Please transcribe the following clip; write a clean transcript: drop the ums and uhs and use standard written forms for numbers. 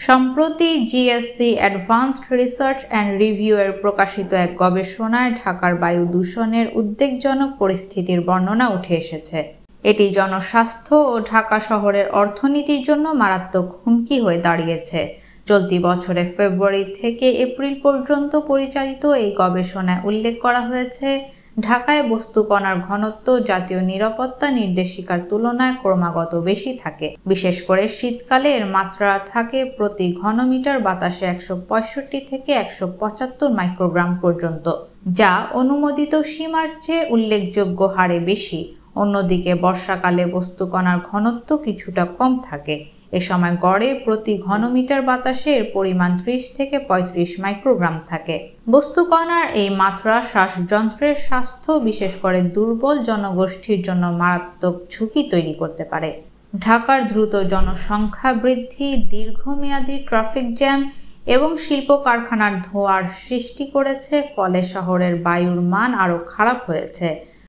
সম্প্রতি GSC advanced research and review এর প্রকাশিত এক গবেষণায় ঢাকার বায়ু দূষণের উদ্বেগজনক পরিস্থিতির বর্ণনা উঠে এসেছে। এটি জনস্বাস্থ্য ও ঢাকা শহরের অর্থনীতির জন্য মারাত্মক হুমকি হয়ে দাঁড়িয়েছে। চলতি বছরের ফেব্রুয়ারি থেকে এপ্রিল পর্যন্ত পরিচালিত এই গবেষণায় উল্লেখ করা হয়েছে, ঢাকায় বস্তুকণার ঘনত্ব জাতীয় নিরাপত্তা নির্দেশিকার তুলনায় ক্রমাগত বেশি থাকে। বিশেষ করে শীতকালে এর মাত্রা থাকে প্রতি ঘনমিটার বাতাসে 165 থেকে 175 মাইক্রোগ্রাম পর্যন্ত, যা অনুমোদিত সীমার চেয়ে উল্লেখযোগ্য হারে বেশি। অন্যদিকে বর্ষাকালে বস্তুকণার ঘনত্ব কিছুটা কম থাকে। এ সময় গড়ে প্রতি ঘনমিটার বাতাসে এর পরিমাণ 30 থেকে 35 মাইক্রোগ্রাম থাকে। বস্তুকণার এই মাত্রা শ্বাসযন্ত্রের স্বাস্থ্য, বিশেষ করে দুর্বল জনগোষ্ঠীর জন্য মারাত্মক ঝুঁকি তৈরি করতে পারে। ঢাকার দ্রুত জনসংখ্যা বৃদ্ধি, দীর্ঘমেয়াদী ট্রাফিক জ্যাম এবং শিল্প কারখানার ধোঁয়ার সৃষ্টি করেছে, ফলে শহরের বায়ুর মান আরও খারাপ হয়েছে।